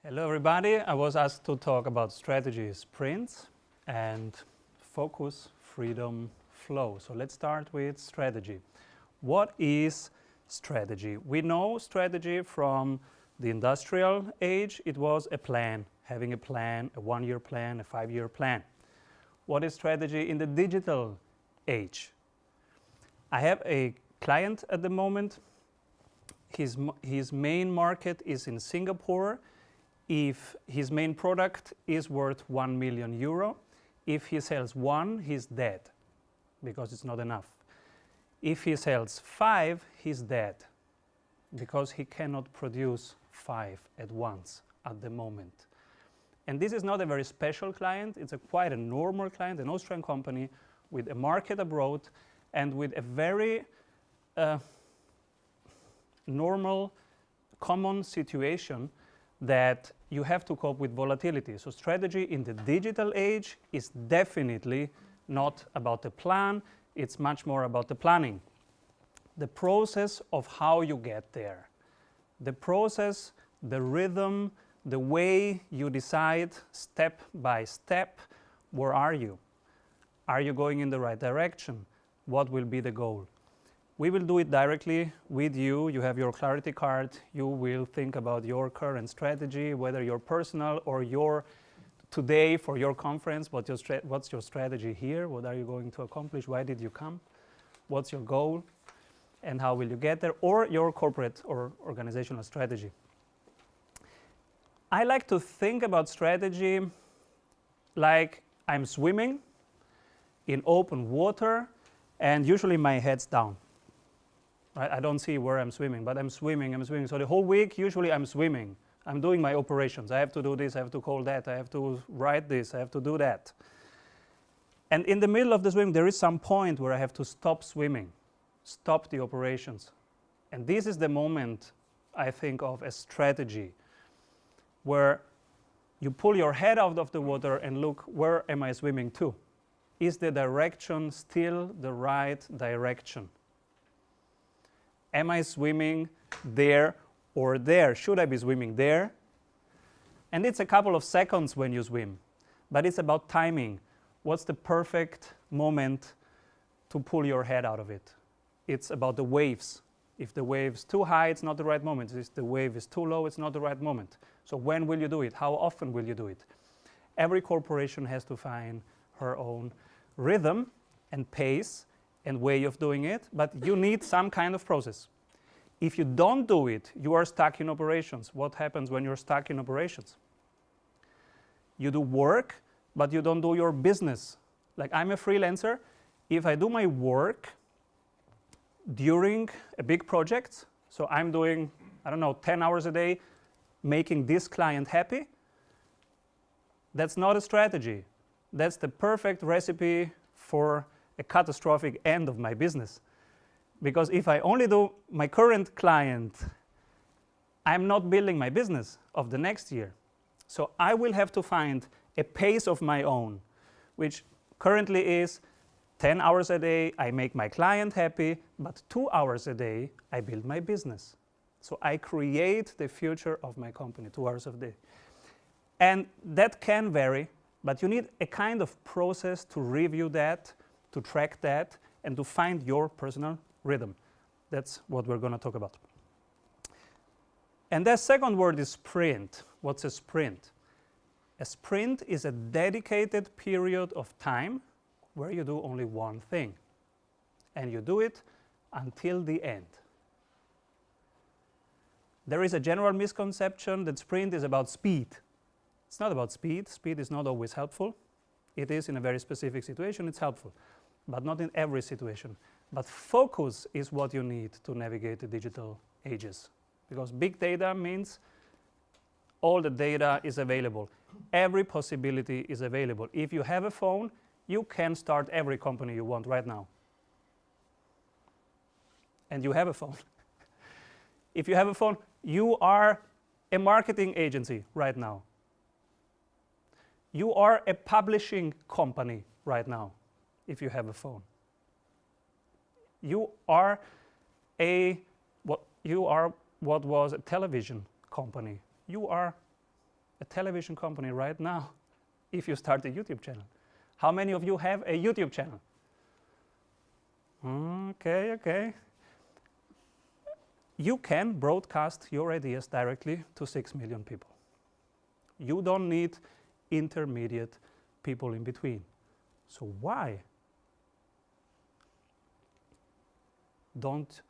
Hello everybody, I was asked to talk about strategy sprints and focus, freedom, flow. So let's start with strategy. What is strategy? We know strategy from the industrial age. It was a plan, having a plan, a 1-year plan, a 5-year plan. What is strategy in the digital age? I have a client at the moment. His main market is in Singapore. If his main product is worth 1 million euro, if he sells 1, he's dead because it's not enough. If he sells 5, he's dead because he cannot produce 5 at once at the moment. And this is not a very special client. It's quite a normal client, an Austrian company with a market abroad and with a very normal, common situation that you have to cope with volatility. So strategy in the digital age is definitely not about the plan, it's much more about the planning. The process of how you get there. The process, the rhythm, the way you decide step by step, where are you? Are you going in the right direction? What will be the goal? We will do it directly with you. You have your clarity card. You will think about your current strategy, whether your personal or your today for your conference, what's your strategy here? What are you going to accomplish? Why did you come? What's your goal? And how will you get there? Or your corporate or organizational strategy. I like to think about strategy like I'm swimming in open water and usually my head's down. I don't see where I'm swimming, but I'm swimming. So the whole week, usually I'm swimming. I'm doing my operations. I have to do this, I have to call that, I have to write this, I have to do that. And in the middle of the swim, there is some point where I have to stop swimming, stop the operations. And this is the moment I think of as strategy, where you pull your head out of the water and look, where am I swimming to? Is the direction still the right direction? Am I swimming there or there? Should I be swimming there? And it's a couple of seconds when you swim, but it's about timing. What's the perfect moment to pull your head out of it? It's about the waves. If the wave's too high, it's not the right moment. If the wave is too low, it's not the right moment. So when will you do it? How often will you do it? Every corporation has to find her own rhythm and pace and way of doing it, but you need some kind of process. If you don't do it, you are stuck in operations. What happens when you're stuck in operations? You do work, but you don't do your business. Like I'm a freelancer. If I do my work during a big project, so I'm doing, 10 hours a day, making this client happy, that's not a strategy. That's the perfect recipe for a catastrophic end of my business. Because if I only do my current client, I'm not building my business of the next year. So I will have to find a pace of my own, which currently is 10 hours a day, I make my client happy, but 2 hours a day, I build my business. So I create the future of my company, 2 hours a day. And that can vary, but you need a kind of process to review that, to track that, and to find your personal rhythm. That's what we're going to talk about. And the second word is sprint. What's a sprint? A sprint is a dedicated period of time where you do only one thing. And you do it until the end. There is a general misconception that sprint is about speed. It's not about speed. Speed is not always helpful. It is in a very specific situation, it's helpful, but not in every situation. But focus is what you need to navigate the digital ages. Because big data means all the data is available. Every possibility is available. If you have a phone, you can start every company you want right now. And you have a phone. If you have a phone, you are a marketing agency right now. You are a publishing company right now, if you have a phone. You are what was a television company. You are a television company right now if you start a YouTube channel? How many of you have a YouTube channel? Okay, okay. You can broadcast your ideas directly to 6 million people. You don't need intermediate people in between. So why don't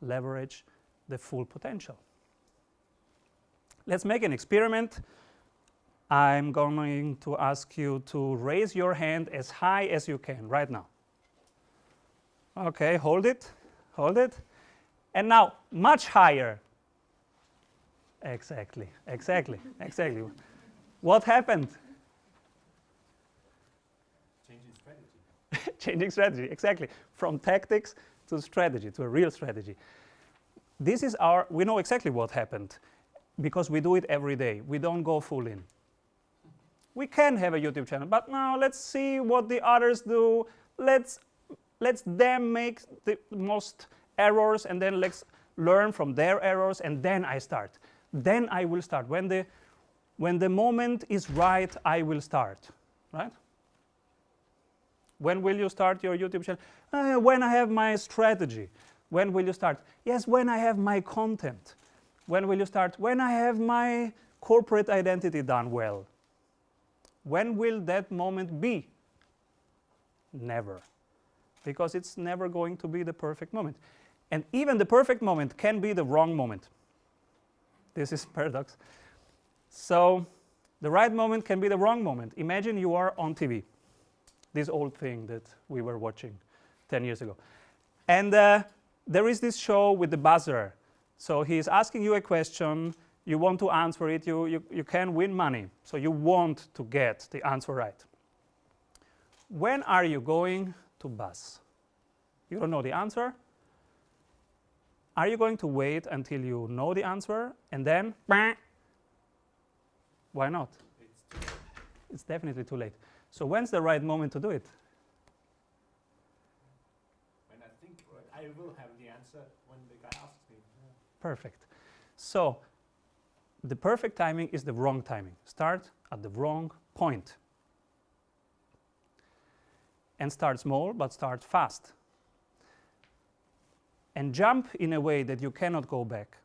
leverage the full potential? Let's make an experiment. I'm going to ask you to raise your hand as high as you can right now. Okay, hold it, hold it. And now, much higher. Exactly, exactly, exactly. What happened? Changing strategy. Changing strategy, exactly. From tactics to strategy, to a real strategy. This is we know exactly what happened because we do it every day. We don't go full in. We can have a YouTube channel, but now let's see what the others do. Let's them make the most errors, and then let's learn from their errors, and then I start. Then I will start. When the moment is right, I will start, right? When will you start your YouTube channel? When I have my strategy. When will you start? Yes, when I have my content. When will you start? When I have my corporate identity done well. When will that moment be? Never. Because it's never going to be the perfect moment. And even the perfect moment can be the wrong moment. This is paradox. So the right moment can be the wrong moment. Imagine you are on TV, this old thing that we were watching 10 years ago. And there is this show with the buzzer. So he is asking you a question, you want to answer it, you can win money. So you want to get the answer right. When are you going to buzz? You don't know the answer. Are you going to wait until you know the answer and then, why not? It's definitely too late. So when's the right moment to do it? When I think I will have the answer when the guy asks me. Yeah. Perfect. So the perfect timing is the wrong timing. Start at the wrong point. And start small, but start fast. And jump in a way that you cannot go back.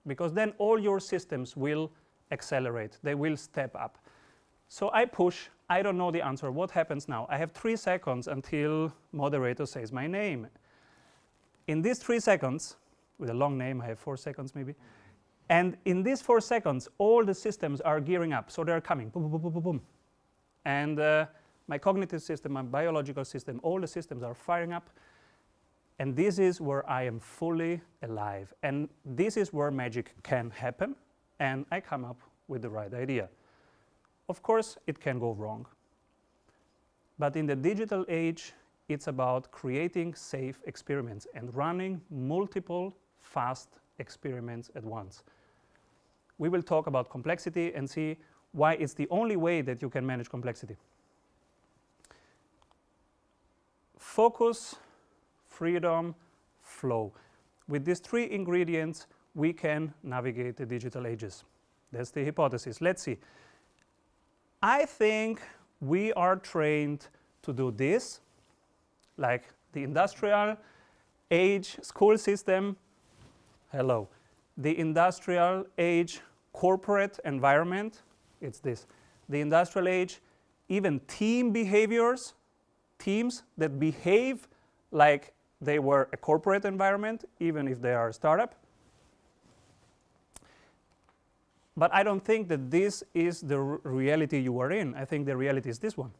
Because then all your systems will accelerate. They will step up. So I push. I don't know the answer. What happens now? I have 3 seconds until moderator says my name. In these 3 seconds, with a long name, I have 4 seconds maybe. And in these 4 seconds, all the systems are gearing up. So they're coming. Boom, boom, boom, boom, boom. And my cognitive system, my biological system, all the systems are firing up. And this is where I am fully alive. And this is where magic can happen. And I come up with the right idea. Of course, it can go wrong. But in the digital age, it's about creating safe experiments and running multiple fast experiments at once. We will talk about complexity and see why it's the only way that you can manage complexity. Focus, freedom, flow. With these 3 ingredients, we can navigate the digital ages. That's the hypothesis. Let's see. I think we are trained to do this, like the industrial age school system. Hello. The industrial age corporate environment, it's this. The industrial age, even team behaviors, teams that behave like they were a corporate environment, even if they are a startup. But I don't think that this is the reality you are in. I think the reality is this one.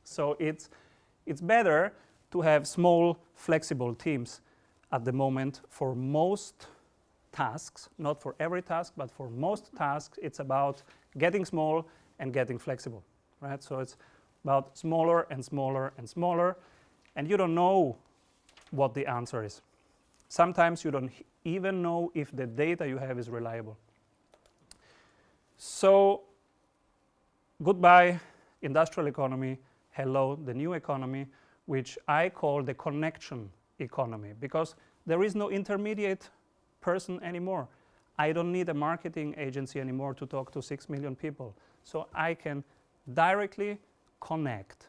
So it's better to have small, flexible teams at the moment for most tasks, not for every task, but for most tasks, it's about getting small and getting flexible, right? So it's about smaller and smaller and smaller, and you don't know what the answer is. Sometimes you don't even know if the data you have is reliable. So goodbye, industrial economy. Hello, the new economy, which I call the connection economy, because there is no intermediate person anymore. I don't need a marketing agency anymore to talk to 6 million people. So I can directly connect.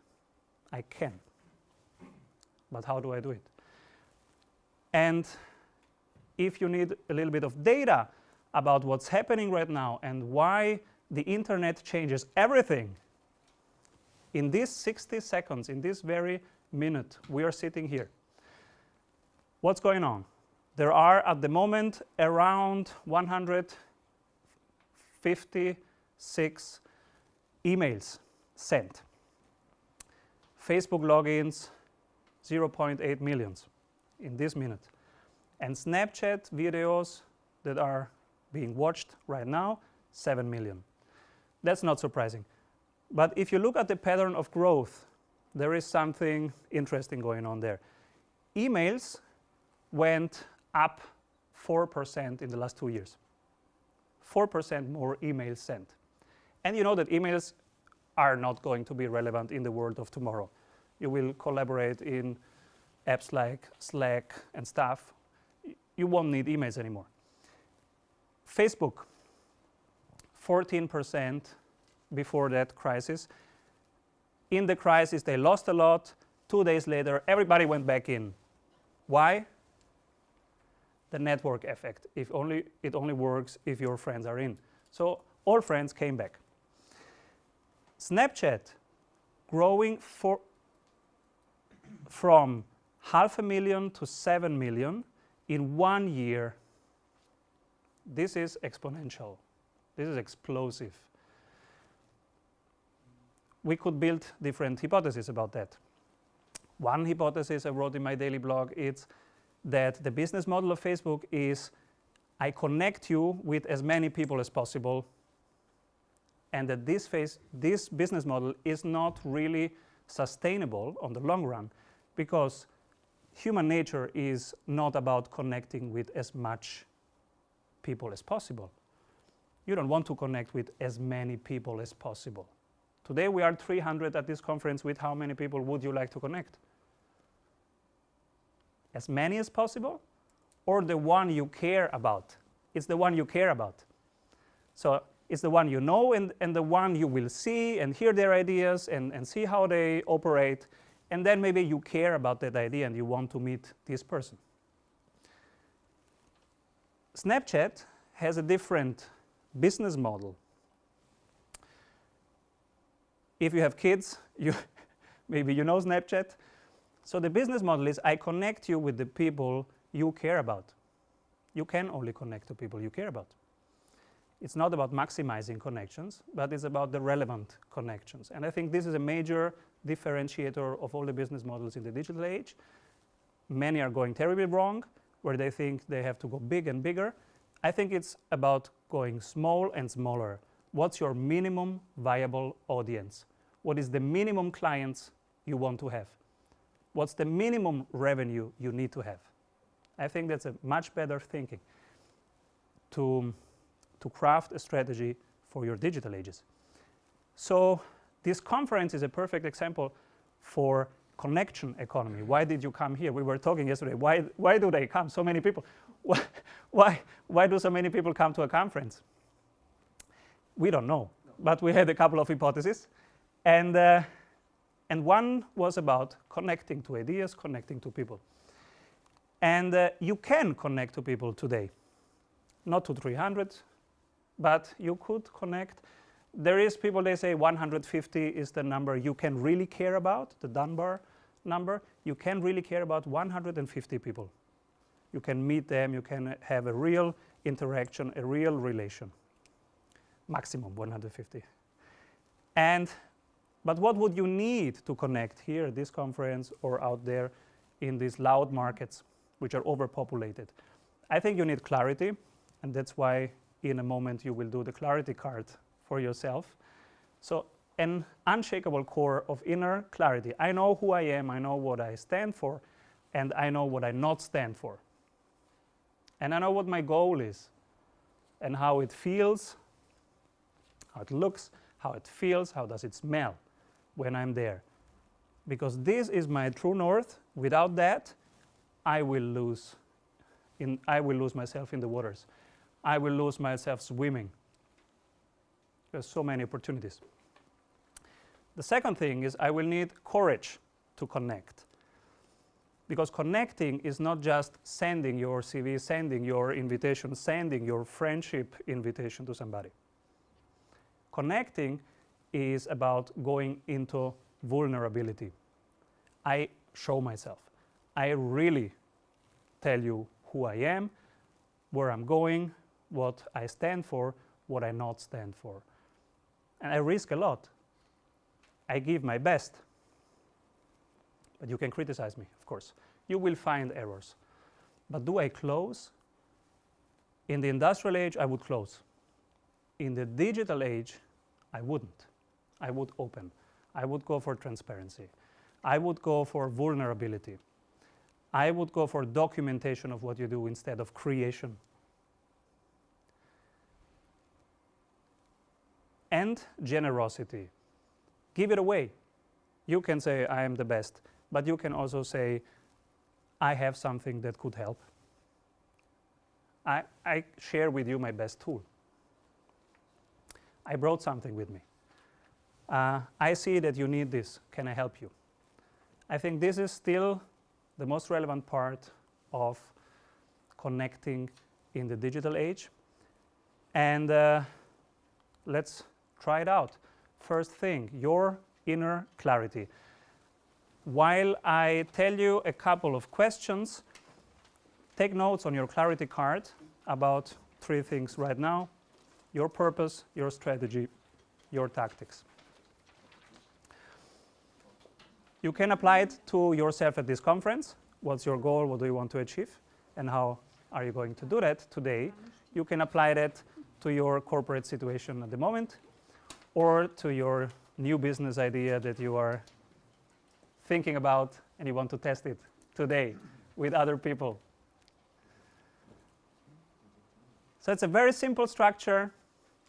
I can. But how do I do it? And if you need a little bit of data about what's happening right now and why the internet changes everything, in these 60 seconds, in this very minute, we are sitting here. What's going on? There are at the moment around 156 emails sent. Facebook logins, 0.8 millions in this minute. And Snapchat videos that are being watched right now, 7 million. That's not surprising. But if you look at the pattern of growth, there is something interesting going on there. Emails went up 4% in the last 2 years. 4% more emails sent. And you know that emails are not going to be relevant in the world of tomorrow. You will collaborate in apps like Slack and stuff. You won't need emails anymore. Facebook, 14% before that crisis. In the crisis, they lost a lot. 2 days later, everybody went back in. Why? The network effect. It only works if your friends are in. So all friends came back. Snapchat growing from 500,000 to 7 million in 1 year. This is exponential. This is explosive. We could build different hypotheses about that. One hypothesis I wrote in my daily blog is that the business model of Facebook is I connect you with as many people as possible, and that this business model is not really sustainable on the long run, because human nature is not about connecting with as much people as possible. You don't want to connect with as many people as possible. Today we are 300 at this conference. With how many people would you like to connect? As many as possible, or the one you care about? It's the one you care about. So it's the one you know, and the one you will see and hear their ideas and see how they operate, and then maybe you care about that idea and you want to meet this person. Snapchat has a different business model. If you have kids, maybe you know Snapchat. So the business model is I connect you with the people you care about. You can only connect to people you care about. It's not about maximizing connections, but it's about the relevant connections. And I think this is a major differentiator of all the business models in the digital age. Many are going terribly wrong, where they think they have to go big and bigger. I think it's about going small and smaller. What's your minimum viable audience? What is the minimum clients you want to have? What's the minimum revenue you need to have? I think that's a much better thinking to craft a strategy for your digital ages. So this conference is a perfect example for connection economy. Why did you come here? We were talking yesterday. Why do they come? So many people. Why do so many people come to a conference? We don't know, but we had a couple of hypotheses. And one was about connecting to ideas, connecting to people. And you can connect to people today. Not to 300, but you could connect. There is people, they say 150 is the number you can really care about, the Dunbar number. You can really care about 150 people. You can meet them, you can have a real interaction, a real relation. Maximum 150. But what would you need to connect here at this conference or out there in these loud markets which are overpopulated? I think you need clarity, and that's why in a moment you will do the clarity card for yourself. So an unshakable core of inner clarity. I know who I am, I know what I stand for, and I know what I not stand for. And I know what my goal is, and how it feels, how it looks, how it feels, how does it smell when I'm there. Because this is my true north. Without that, I will lose myself in the waters. I will lose myself swimming. There's so many opportunities. The second thing is I will need courage to connect. Because connecting is not just sending your CV, sending your invitation, sending your friendship invitation to somebody. Connecting is about going into vulnerability. I show myself. I really tell you who I am, where I'm going, what I stand for, what I not stand for. And I risk a lot. I give my best. But you can criticize me, of course. You will find errors. But do I close? In the industrial age, I would close. In the digital age, I wouldn't. I would open. I would go for transparency. I would go for vulnerability. I would go for documentation of what you do instead of creation. And generosity. Give it away. You can say, I am the best, but you can also say, I have something that could help. I share with you my best tool. I brought something with me. I see that you need this. Can I help you? I think this is still the most relevant part of connecting in the digital age. And let's try it out. First thing, your inner clarity. While I tell you a couple of questions, take notes on your clarity card about 3 things right now: your purpose, your strategy, your tactics. You can apply it to yourself at this conference. What's your goal? What do you want to achieve? And how are you going to do that today? You can apply that to your corporate situation at the moment, or to your new business idea that you are thinking about and you want to test it today with other people. So it's a very simple structure.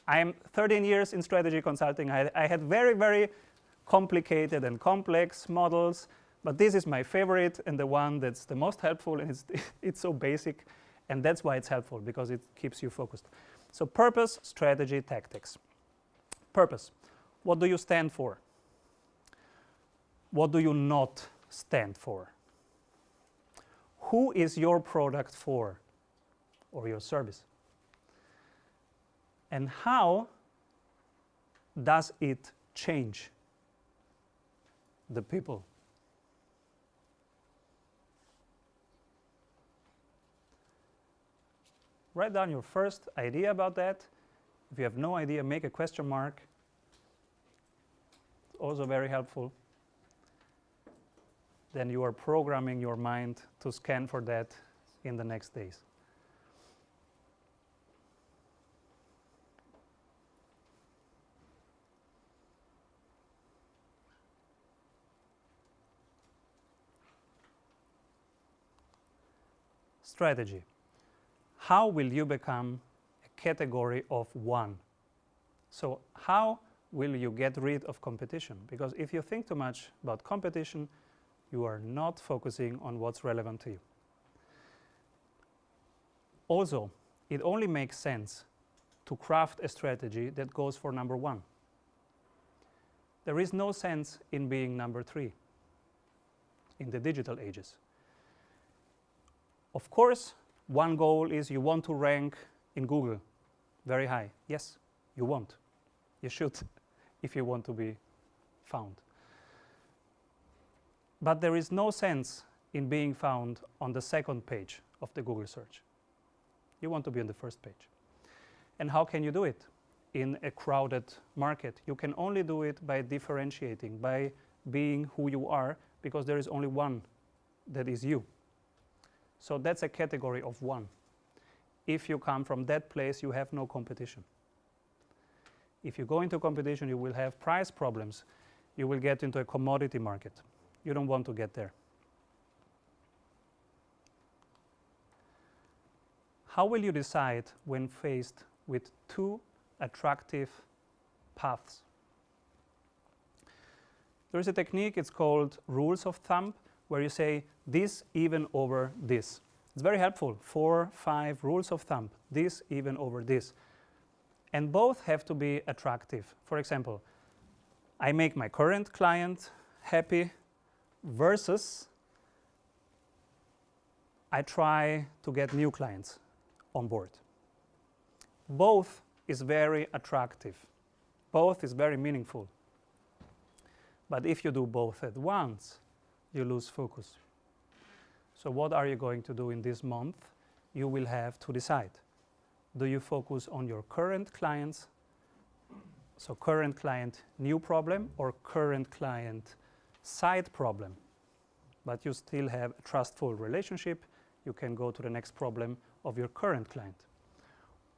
I'm 13 years in strategy consulting. I had very, very complicated and complex models, but this is my favorite and the one that's the most helpful, and it's so basic, and that's why it's helpful, because it keeps you focused. So purpose, strategy, tactics. Purpose. What do you stand for? What do you not stand for? Who is your product for, or your service? And how does it change the people? Write down your first idea about that. If you have no idea, make a question mark. It's also very helpful. Then you are programming your mind to scan for that in the next days. Strategy. How will you become a category of one? So how will you get rid of competition? Because if you think too much about competition, you are not focusing on what's relevant to you. Also, it only makes sense to craft a strategy that goes for number 1. There is no sense in being number 3 in the digital ages. Of course, one goal is you want to rank in Google very high. Yes, you want. You should, if you want to be found. But there is no sense in being found on the second page of the Google search. You want to be on the first page. And how can you do it in a crowded market? You can only do it by differentiating, by being who you are, because there is only one that is you. So that's a category of 1. If you come from that place, you have no competition. If you go into competition, you will have price problems. You will get into a commodity market. You don't want to get there. How will you decide when faced with 2 attractive paths? There is a technique, it's called rules of thumb, where you say this even over this. It's very helpful. 4, 5 rules of thumb, this even over this. And both have to be attractive. For example, I make my current client happy versus I try to get new clients on board. Both is very attractive. Both is very meaningful. But if you do both at once, you lose focus. So what are you going to do in this month? You will have to decide. Do you focus on your current clients, so current client new problem, or current client side problem? But you still have a trustful relationship. You can go to the next problem of your current client.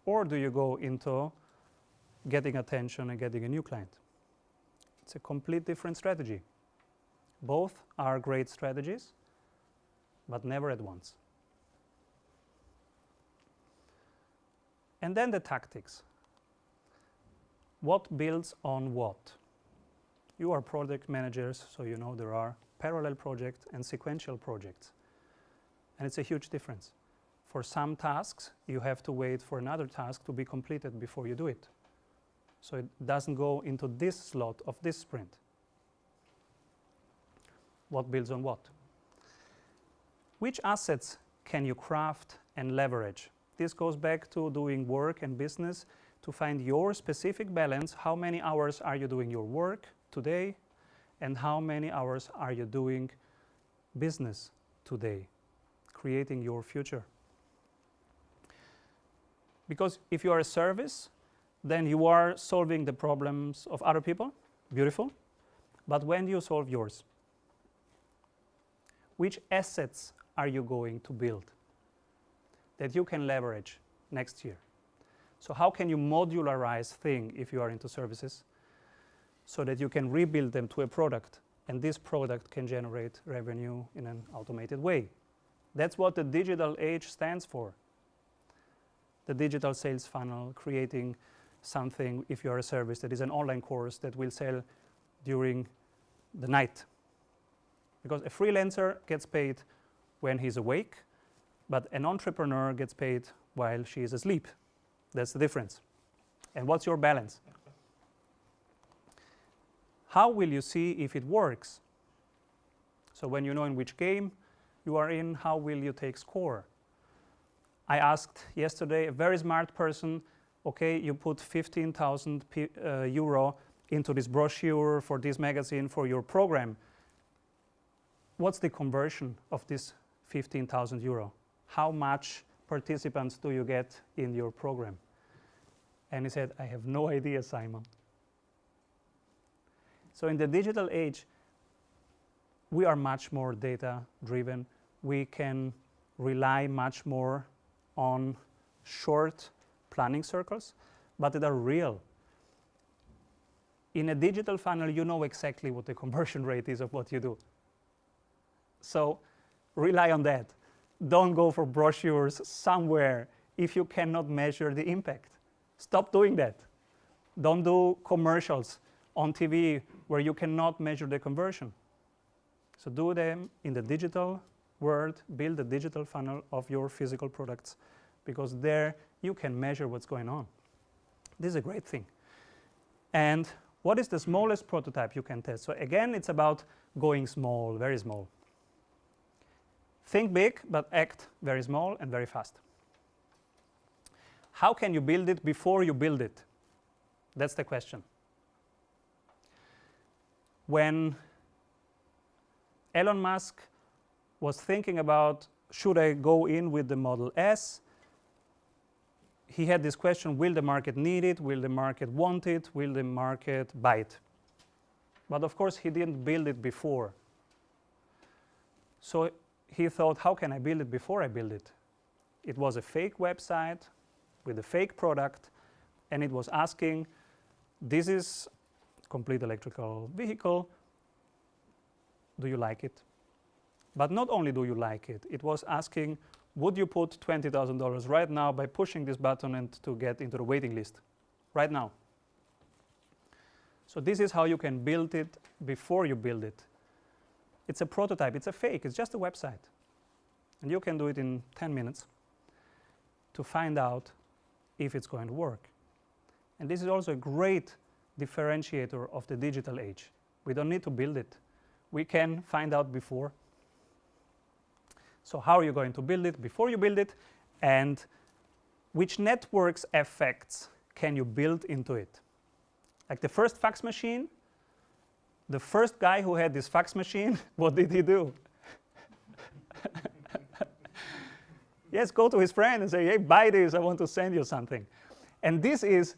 Or do you go into getting attention and getting a new client? It's a complete different strategy. Both are great strategies, but never at once. And then the tactics. What builds on what? You are project managers, so you know there are parallel projects and sequential projects. And it's a huge difference. For some tasks, you have to wait for another task to be completed before you do it. So it doesn't go into this slot of this sprint. What builds on what? Which assets can you craft and leverage? This goes back to doing work and business to find your specific balance. How many hours are you doing your work today? And how many hours are you doing business today? Creating your future. Because if you are a service, then you are solving the problems of other people. Beautiful. But when do you solve yours? Which assets are you going to build that you can leverage next year? So how can you modularize things if you are into services so that you can rebuild them to a product, and this product can generate revenue in an automated way? That's what the digital age stands for. The digital sales funnel, creating something, if you are a service, that is an online course that will sell during the night. Because a freelancer gets paid when he's awake, but an entrepreneur gets paid while she is asleep. That's the difference. And what's your balance? How will you see if it works? So when you know in which game you are in, how will you take score? I asked yesterday a very smart person, okay, you put 15,000 euro into this brochure for this magazine for your program. What's the conversion of this 15,000 euro? How much participants do you get in your program? And he said, I have no idea, Simon. So in the digital age, we are much more data driven. We can rely much more on short planning circles, but that are real. In a digital funnel, you know exactly what the conversion rate is of what you do. So rely on that. Don't go for brochures somewhere if you cannot measure the impact. Stop doing that. Don't do commercials on TV where you cannot measure the conversion. So do them in the digital world, build a digital funnel of your physical products, because there you can measure what's going on. This is a great thing. And what is the smallest prototype you can test? So again, it's about going small, very small. Think big, but act very small and very fast. How can you build it before you build it? That's the question. When Elon Musk was thinking about, should I go in with the Model S? He had this question, will the market need it? Will the market want it? Will the market buy it? But of course, he didn't build it before. So he thought, how can I build it before I build it? It was a fake website with a fake product, and it was asking, this is complete electrical vehicle. Do you like it? But not only do you like it, it was asking, would you put $20,000 right now by pushing this button and to get into the waiting list? Right now. So this is how you can build it before you build it. It's a prototype, it's a fake, it's just a website. And you can do it in 10 minutes to find out if it's going to work. And this is also a great differentiator of the digital age. We don't need to build it. We can find out before. So how are you going to build it before you build it, and which networks effects can you build into it? Like the first fax machine, the first guy who had this fax machine, what did he do? Yes, go to his friend and say, hey, buy this, I want to send you something. And this is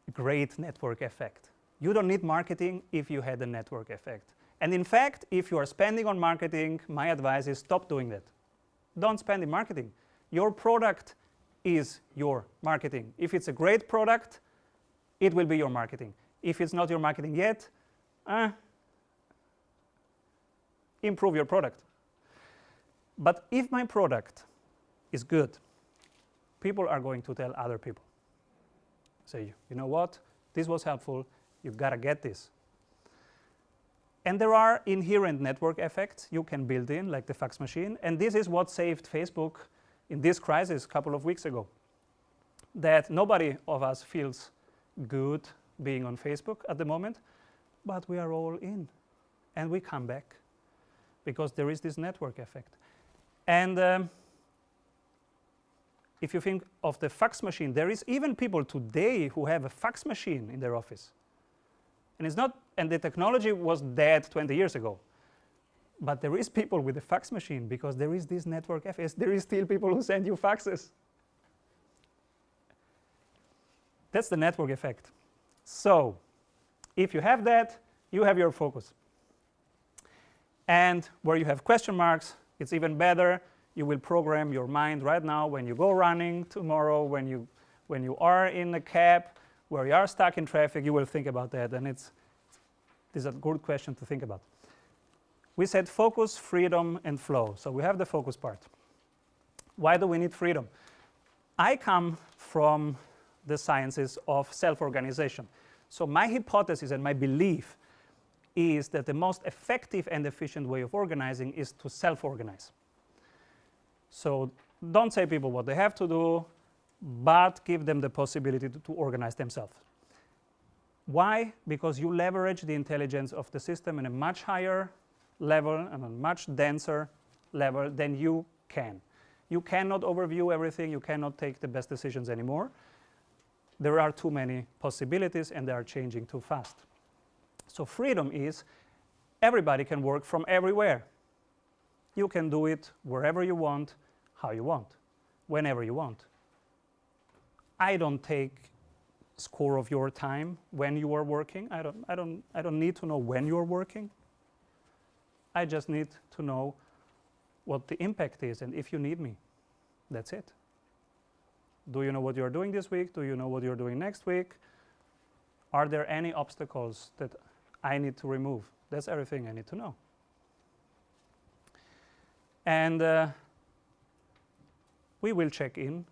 a great network effect. You don't need marketing if you had a network effect. And in fact, if you are spending on marketing, my advice is stop doing that. Don't spend in marketing. Your product is your marketing. If it's a great product, it will be your marketing. If it's not your marketing yet, improve your product. But if my product is good, people are going to tell other people. Say, you know what? This was helpful. You gotta get this. And there are inherent network effects you can build in, like the fax machine. And this is what saved Facebook in this crisis a couple of weeks ago. That nobody of us feels good being on Facebook at the moment, but we are all in. And we come back because there is this network effect. And if you think of the fax machine, there is even people today who have a fax machine in their office. And it's not, and the technology was dead 20 years ago. But there is people with a fax machine because there is this network effect. There is still people who send you faxes. That's the network effect. So if you have that, you have your focus. And where you have question marks, it's even better. You will program your mind right now when you go running tomorrow, when you are in a cab, where you are stuck in traffic, you will think about that. And this is a good question to think about. We said focus, freedom, and flow. So we have the focus part. Why do we need freedom? I come from the sciences of self-organization. So my hypothesis and my belief is that the most effective and efficient way of organizing is to self-organize. So don't say people what they have to do, but give them the possibility to organize themselves. Why? Because you leverage the intelligence of the system in a much higher level and a much denser level than you can. You cannot overview everything. You cannot take the best decisions anymore. There are too many possibilities and they are changing too fast. So freedom is everybody can work from everywhere. You can do it wherever you want, how you want, whenever you want. I don't take score of your time when you are working. I don't need to know when you are working. I just need to know what the impact is and if you need me. That's it. Do you know what you're doing this week? Do you know what you're doing next week? Are there any obstacles that I need to remove? That's everything I need to know. And we will check in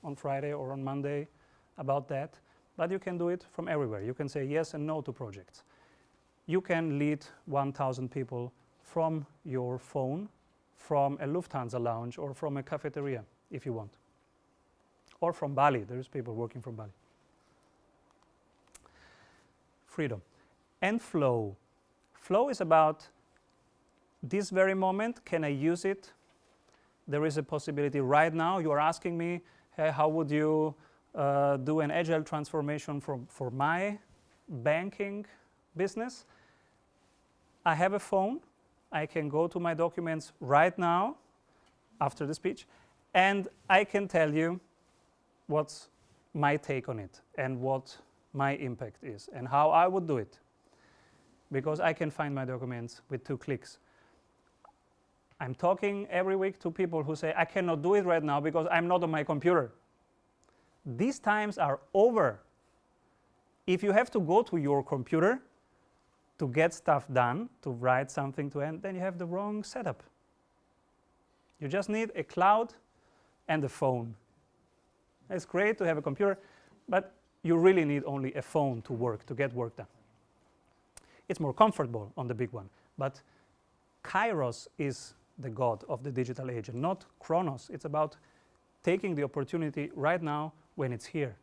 on Friday or on Monday about that, but you can do it from everywhere. You can say yes and no to projects. You can lead 1,000 people from your phone, from a Lufthansa lounge, or from a cafeteria, if you want. Or from Bali. There's people working from Bali. Freedom. And flow. Flow is about this very moment. Can I use it? There is a possibility right now. You are asking me, hey, how would you do an agile transformation for my banking business? I have a phone. I can go to my documents right now after the speech, and I can tell you what's my take on it and what my impact is and how I would do it, because I can find my documents with 2 clicks. I'm talking every week to people who say, I cannot do it right now because I'm not on my computer. These times are over. If you have to go to your computer to get stuff done, to write something to end, then you have the wrong setup. You just need a cloud and a phone. It's great to have a computer, but you really need only a phone to work, to get work done. It's more comfortable on the big one, but Kairos is the God of the digital age, and not Chronos. It's about taking the opportunity right now when it's here.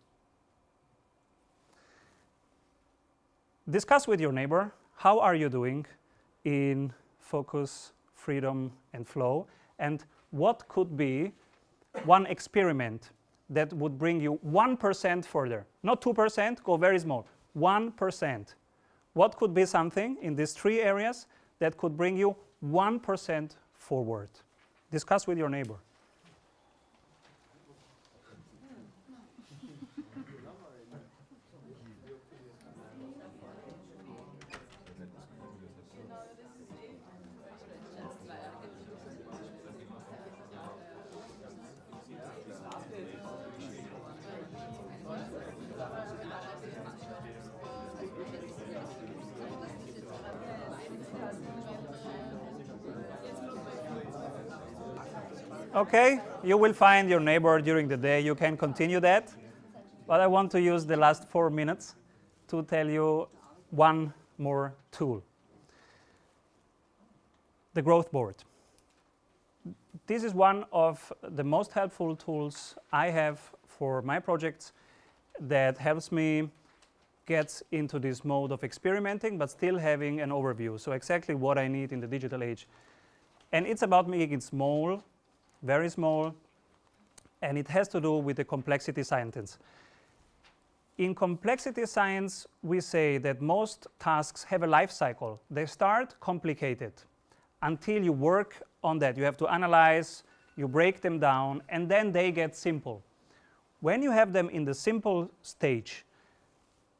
Discuss with your neighbor, how are you doing in focus, freedom, and flow, and what could be one experiment that would bring you 1% further. Not 2%, go very small, 1%. What could be something in these three areas that could bring you 1% forward? Discuss with your neighbor. Okay, you will find your neighbor during the day. You can continue that. But I want to use the last 4 minutes to tell you one more tool. The growth board. This is one of the most helpful tools I have for my projects that helps me get into this mode of experimenting but still having an overview. So exactly what I need in the digital age. And it's about making it small, very small, and it has to do with the complexity science. In complexity science, we say that most tasks have a life cycle. They start complicated until you work on that. You have to analyze, you break them down, and then they get simple. When you have them in the simple stage,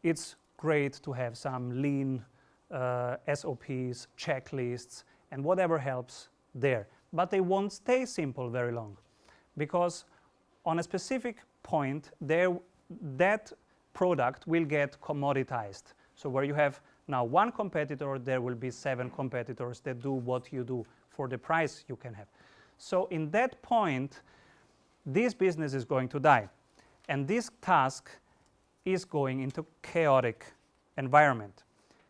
it's great to have some lean SOPs, checklists, and whatever helps there. But they won't stay simple very long, because on a specific point, that product will get commoditized. So where you have now one competitor, there will be 7 competitors that do what you do for the price you can have. So in that point, this business is going to die. And this task is going into chaotic environment.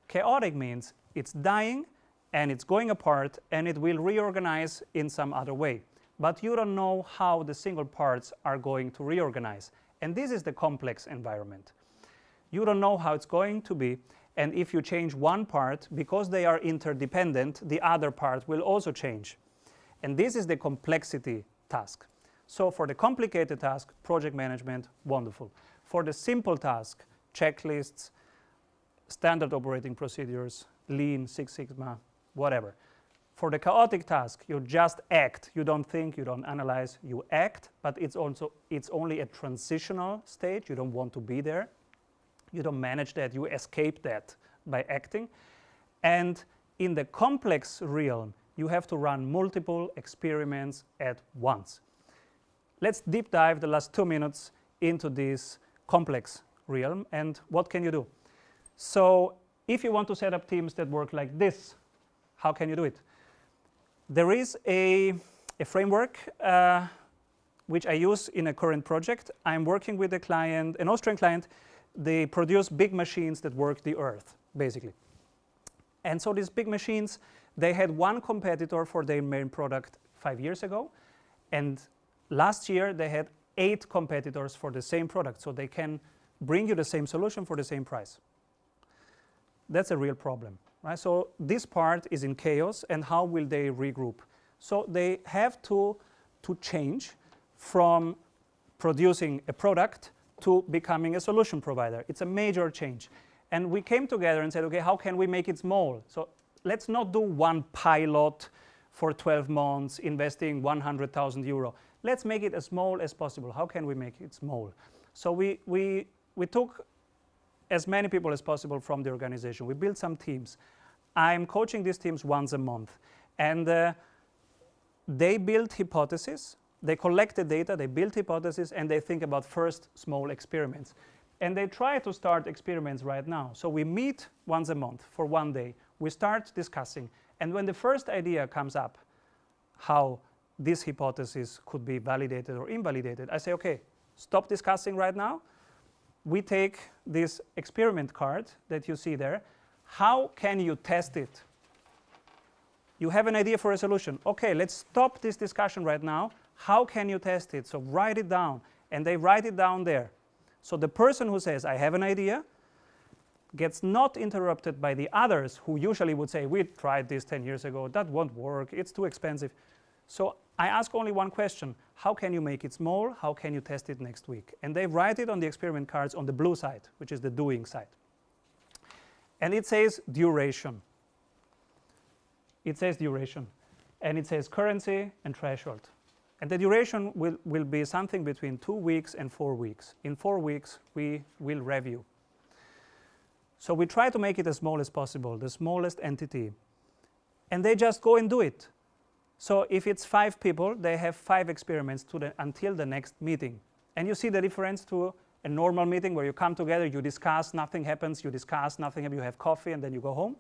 Chaotic means it's dying, and it's going apart, and it will reorganize in some other way. But you don't know how the single parts are going to reorganize. And this is the complex environment. You don't know how it's going to be, and if you change one part, because they are interdependent, the other part will also change. And this is the complexity task. So for the complicated task, project management, wonderful. For the simple task, checklists, standard operating procedures, Lean, Six Sigma, whatever. For the chaotic task, you just act. You don't think, you don't analyze, you act, but it's only a transitional stage. You don't want to be there. You don't manage that, you escape that by acting. And in the complex realm, you have to run multiple experiments at once. Let's deep dive the last 2 minutes into this complex realm, and what can you do? So if you want to set up teams that work like this, how can you do it? There is a framework which I use in a current project. I'm working with a client, an Austrian client. They produce big machines that work the earth, basically. And so these big machines, they had one competitor for their main product 5 years ago. And last year, they had 8 competitors for the same product. So they can bring you the same solution for the same price. That's a real problem, right? So this part is in chaos, and how will they regroup? So they have to change from producing a product to becoming a solution provider. It's a major change. And we came together and said, okay, how can we make it small? So let's not do one pilot for 12 months, investing 100,000 euro. Let's make it as small as possible. How can we make it small? So we took as many people as possible from the organization. We built some teams. I'm coaching these teams once a month. And they built hypotheses. They collected data, they built hypotheses, and they think about first small experiments. And they try to start experiments right now. So we meet once a month for 1 day. We start discussing. And when the first idea comes up, how this hypothesis could be validated or invalidated, I say, okay, stop discussing right now. We take this experiment card that you see there. How can you test it? You have an idea for a solution. Okay, let's stop this discussion right now. How can you test it? So write it down. And they write it down there. So the person who says, I have an idea, gets not interrupted by the others who usually would say, we tried this 10 years ago, that won't work, it's too expensive. So I ask only one question, how can you make it small? How can you test it next week? And they write it on the experiment cards on the blue side, which is the doing side. And it says duration. It says duration. And it says currency and threshold. And the duration will be something between 2 weeks and 4 weeks. In 4 weeks, we will review. So we try to make it as small as possible, the smallest entity. And they just go and do it. So if it's 5 people, they have 5 experiments until the next meeting. And you see the difference to a normal meeting where you come together, you discuss, nothing happens, you discuss, nothing happens, you have coffee, and then you go home.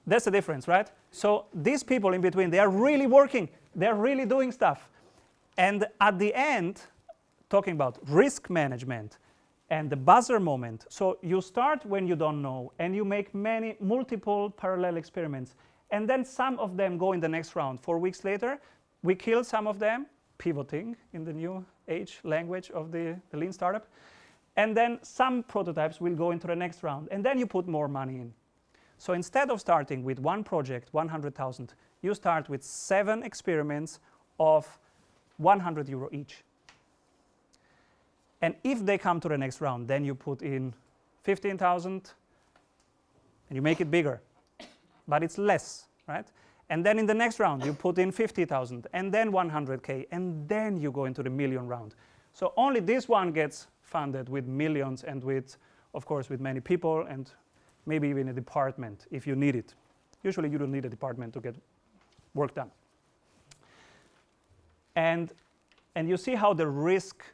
That's the difference, right? So these people in between, they are really working. They're really doing stuff. And at the end, talking about risk management and the buzzer moment. So you start when you don't know, and you make multiple parallel experiments. And then some of them go in the next round. 4 weeks later, we kill some of them, pivoting in the new age language of the lean startup. And then some prototypes will go into the next round. And then you put more money in. So instead of starting with one project, 100,000, you start with 7 experiments of 100 euro each. And if they come to the next round, then you put in 15,000 and you make it bigger. But it's less, right? And then in the next round, you put in 50,000 and then 100K, and then you go into the million round. So only this one gets funded with millions and with, of course, with many people and maybe even a department if you need it. Usually you don't need a department to get work done. And you see how the risk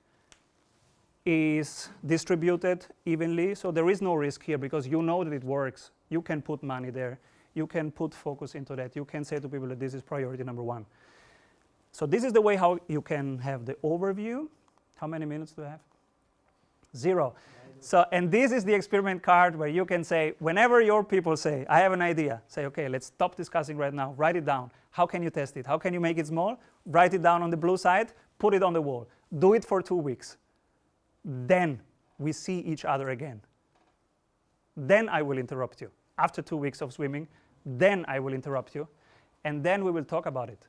is distributed evenly. So there is no risk here because you know that it works. You can put money there. You can put focus into that. You can say to people that this is priority number 1. So this is the way how you can have the overview. How many minutes do I have? 0. So, and this is the experiment card where you can say, whenever your people say, I have an idea, say, okay, let's stop discussing right now, write it down. How can you test it? How can you make it small? Write it down on the blue side, put it on the wall. Do it for 2 weeks. Then we see each other again. Then I will interrupt you. After 2 weeks of swimming, then I will interrupt you. And then we will talk about it.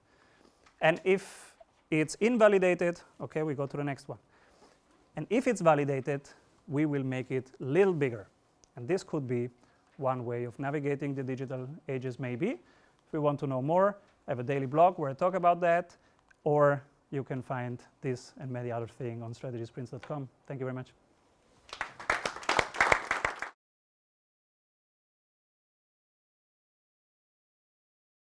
And if it's invalidated, okay, we go to the next one. And if it's validated, we will make it a little bigger. And this could be one way of navigating the digital ages maybe. If you want to know more, I have a daily blog where I talk about that, or you can find this and many other things on strategysprints.com. Thank you very much.